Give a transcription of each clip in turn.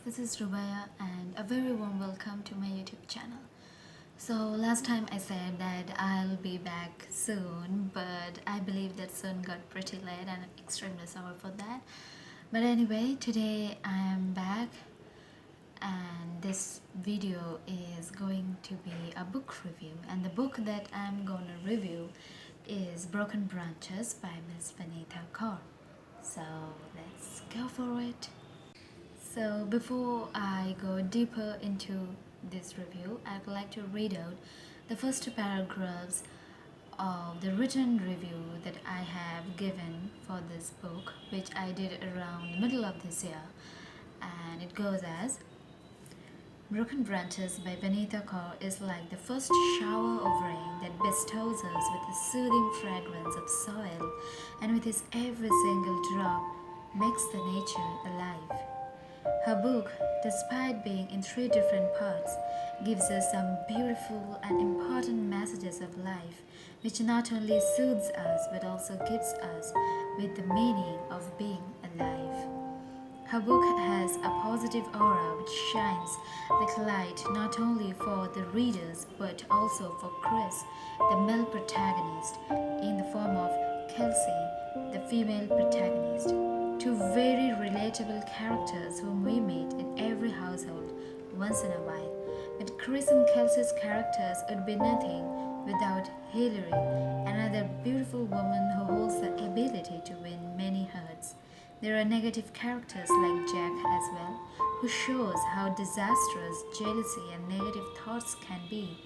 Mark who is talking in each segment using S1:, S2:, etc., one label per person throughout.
S1: this is Rubaya and a very warm welcome to my YouTube channel. So last time I said that I'll be back soon, but I believe that soon got pretty late and I'm extremely sorry for that. But anyway, today I am back and this video is going to be a book review, and the book that I'm gonna review is Broken Branches by Miss Vaneeta Kaur. So let's go for it. So before I go deeper into this review, I'd like to read out the first two paragraphs of the written review that I have given for this book, which I did around the middle of this year. And it goes as: Broken Branches by Vaneeta Kaur is like the first shower of rain that bestows us with the soothing fragrance of soil, and with its every single drop makes the nature alive. Her book, despite being in three different parts, gives us some beautiful and important messages of life, which not only soothes us but also gives us with the meaning of being alive. Her book has a positive aura which shines like light not only for the readers but also for Kris, the male protagonist, in the form of Kelsey, the female protagonist. Two very relatable characters whom we meet in every household once in a while. But Kris and Kelsey's characters would be nothing without Hillary, another beautiful woman who holds the ability to win many hearts. There are negative characters like Jack as well, who shows how disastrous jealousy and negative thoughts can be,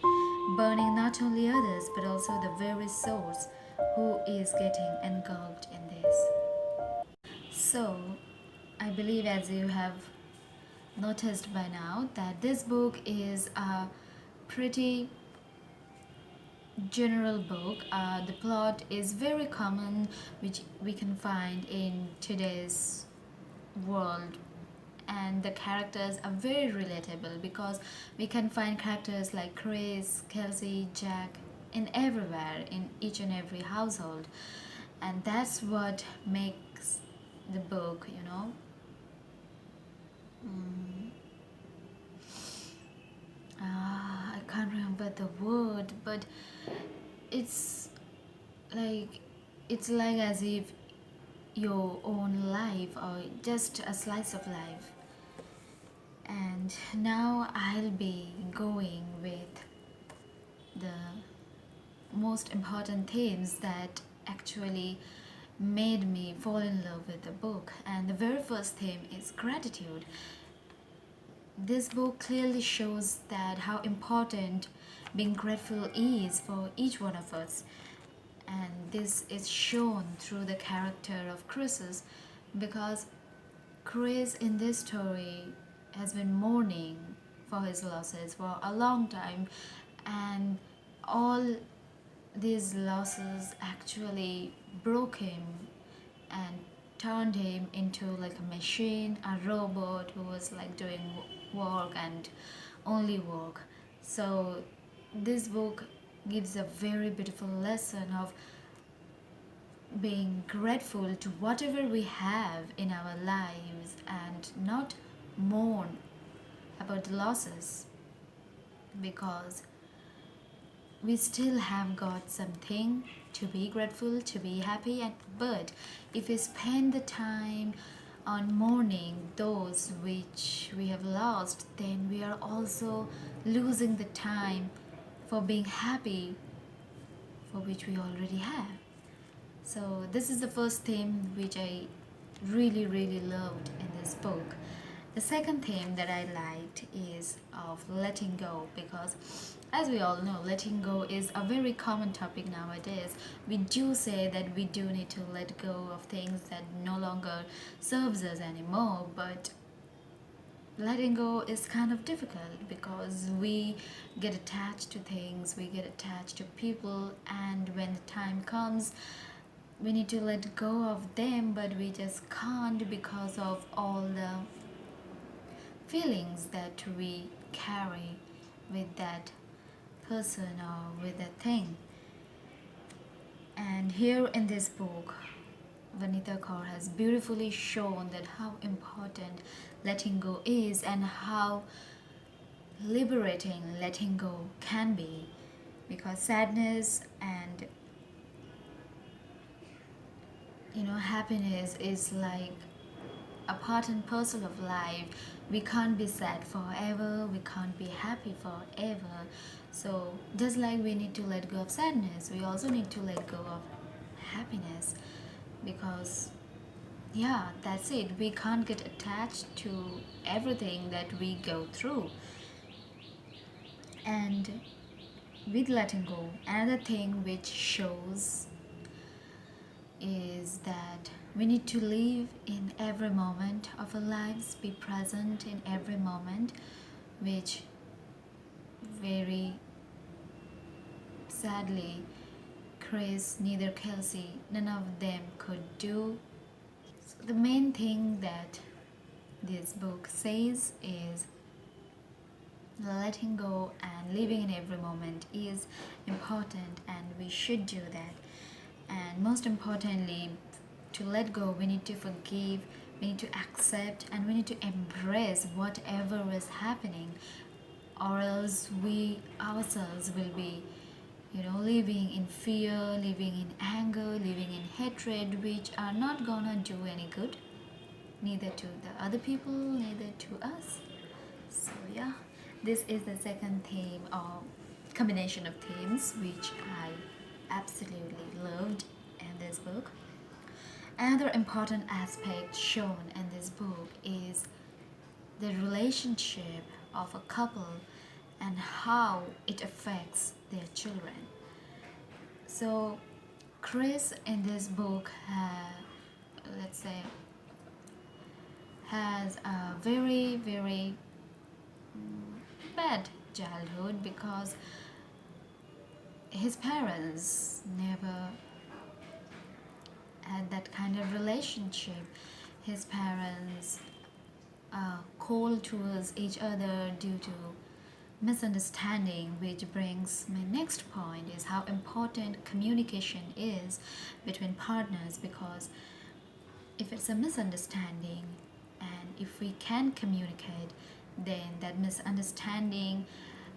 S1: burning not only others but also the very source who is getting engulfed in this. So, I believe, as you have noticed by now, that this book is a pretty general book. The plot is very common, which we can find in today's world, and the characters are very relatable because we can find characters like Kris, Kelsey, Jack in everywhere, in each and every household, and that's what makes the book, I can't remember the word, but it's like it's like as if your own life or just a slice of life. And now I'll be going with the most important themes that actually made me fall in love with the book. And the very first theme is gratitude. This book clearly shows that how important being grateful is for each one of us, and this is shown through the character of Kris, because Kris in this story has been mourning for his losses for a long time, and all these losses actually broke him and turned him into like a machine, a robot who was like doing work and only work. So this book gives a very beautiful lesson of being grateful to whatever we have in our lives and not mourn about the losses, because we still have got something to be grateful, to be happy, but if we spend the time on mourning those which we have lost, then we are also losing the time for being happy for which we already have. So this is the first theme which I really loved in this book. The second theme that I liked is of letting go, because as we all know, letting go is a very common topic nowadays. We do say that we do need to let go of things that no longer serves us anymore, but letting go is kind of difficult because we get attached to things, we get attached to people, and when the time comes, we need to let go of them, but we just can't because of all the feelings that we carry with that person or with that thing. And here in this book, Vaneeta Kaur has beautifully shown that how important letting go is and how liberating letting go can be, because sadness and happiness is like a part and parcel of life. We can't be sad forever, we can't be happy forever. So just like we need to let go of sadness, we also need to let go of happiness, because yeah, that's it, we can't get attached to everything that we go through. And with letting go, another thing which shows is that we need to live in every moment of our lives, be present in every moment, which very sadly Kris, neither Kelsey, none of them could do. So the main thing that this book says is letting go and living in every moment is important, and we should do that. And most importantly, to let go, we need to forgive, we need to accept, and we need to embrace whatever is happening, or else we ourselves will be living in fear, living in anger, living in hatred, which are not gonna do any good, neither to the other people, neither to us. So yeah, this is the second theme, or combination of themes, which I absolutely loved in this book. Another important aspect shown in this book is the relationship of a couple and how it affects their children. So Kris in this book, let's say, has a very bad childhood, because his parents never had that kind of relationship. His parents cold towards each other due to misunderstanding, which brings my next point, is how important communication is between partners, because if it's a misunderstanding and if we can communicate, then that misunderstanding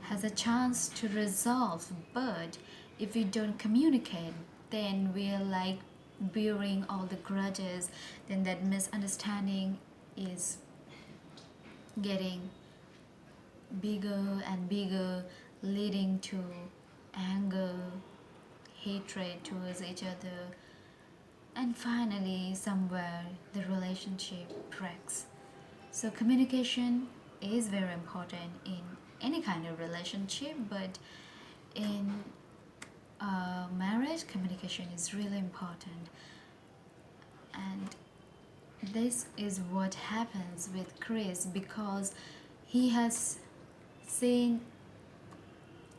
S1: has a chance to resolve. But if we don't communicate, then we're like bearing all the grudges, then that misunderstanding is getting bigger and bigger, leading to anger, hatred towards each other, and finally somewhere the relationship breaks. So communication is very important in any kind of relationship, but in marriage, communication is really important. And this is what happens with Kris, because he has seen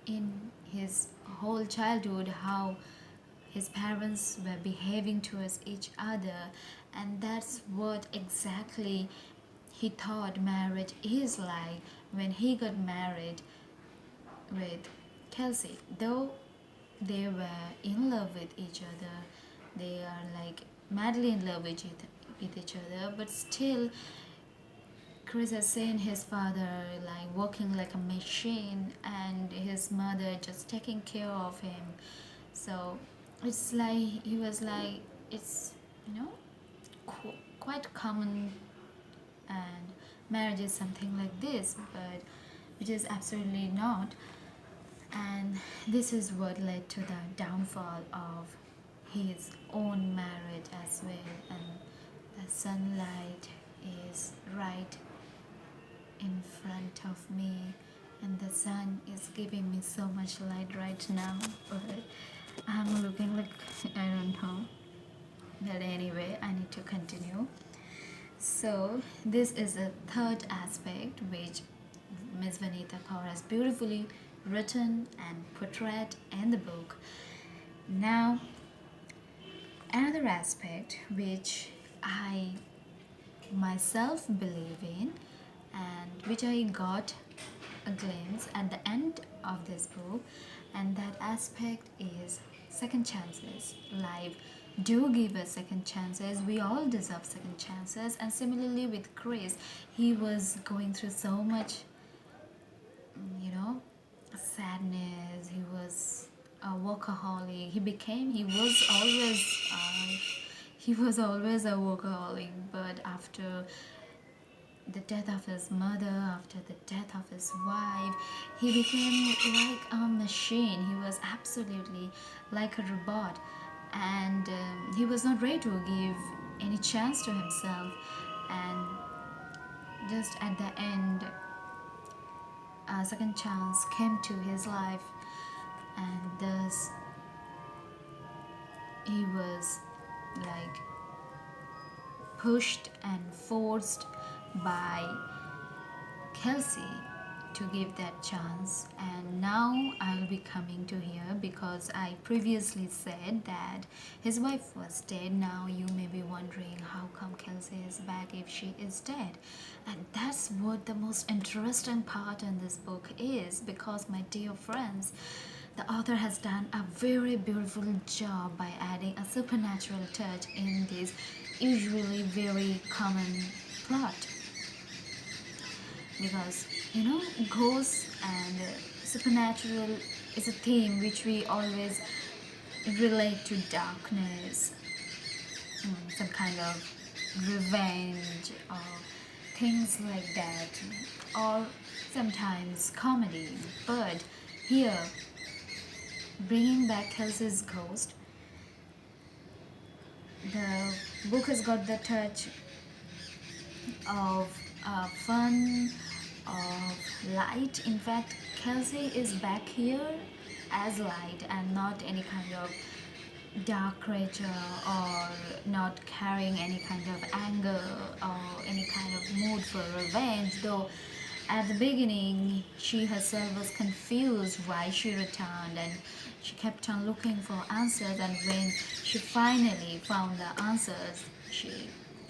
S1: in his whole childhood how his parents were behaving towards each other, and that's what exactly he thought marriage is like when he got married with Kelsey. Though they were in love with each other, they are like madly in love with each other, but still Kris has seen his father like working like a machine, and his mother just taking care of him. So it's like he was like, it's quite common, and marriage is something like this, but which is absolutely not. And this is what led to the downfall of his own marriage as well. And the sunlight is right in front of me, and the sun is giving me so much light right now, but I'm looking like I don't know. But anyway, I need to continue. So this is a third aspect which Miss Vaneeta Kaur has beautifully written and portrayed in the book. Now, another aspect which I myself believe in, and which I got a glimpse at the end of this book, and that aspect is second chances. Life do give us second chances. We all deserve second chances. And similarly with Kris, he was going through so much, you know, sadness. He was a workaholic. He was always a workaholic, but after the death of his mother, after the death of his wife, he became like a machine. He was absolutely like a robot, and he was not ready to give any chance to himself. And just at the end, a second chance came to his life, and thus he was like pushed and forced by Kelsey to give that chance. And now I'll be coming to here because I previously said that his wife was dead. Now you may be wondering how come Kelsey is back if she is dead. And that's what the most interesting part in this book is, because my dear friends, the author has done a very beautiful job by adding a supernatural touch in this usually very common plot. Because ghosts and supernatural is a theme which we always relate to darkness, some kind of revenge or things like that, or sometimes comedy. But here, bringing back Kelsey's ghost, the book has got the touch of fun, of light. In fact, Kelsey is back here as light and not any kind of dark creature, or not carrying any kind of anger or any kind of mood for revenge. Though at the beginning she herself was confused why she returned, and she kept on looking for answers, and when she finally found the answers, she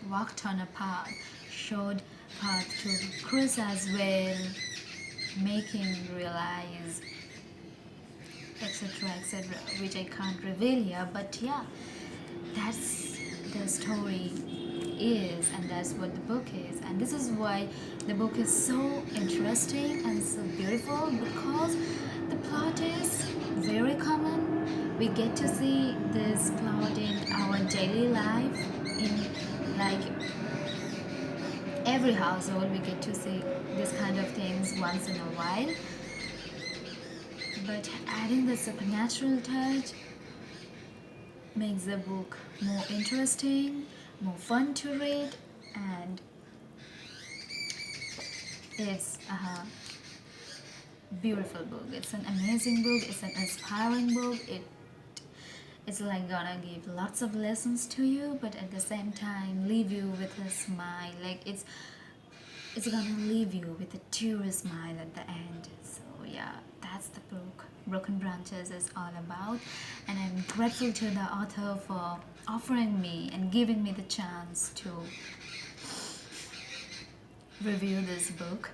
S1: walked on a path, showed path to Kris as well, making him realize, etc., etc., which I can't reveal here. But yeah, that's the story is, and that's what the book is. And this is why the book is so interesting and so beautiful, because the plot is very common. We get to see this plot in our daily life, in like every household. We get to see this kind of things once in a while, but adding the supernatural touch makes the book more interesting, more fun to read, and it's a beautiful book. It's an amazing book. It's an inspiring book. It's like gonna give lots of lessons to you, but at the same time leave you with a smile. Like it's gonna leave you with a teary smile at the end. So yeah, that's the book Broken Branches is all about, and I'm grateful to the author for offering me and giving me the chance to review this book.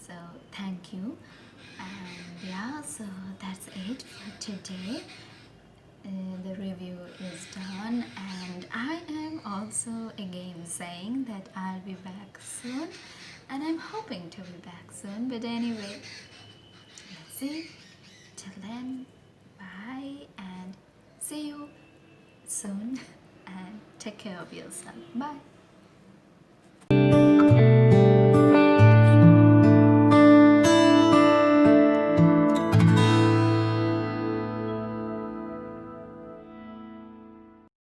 S1: So thank you. And yeah, so that's it for today. The review is done, and I am also again saying that I'll be back soon, and I'm hoping to be back soon. But anyway, let's see. Till then, bye, and see you soon, and take care of yourself. Bye.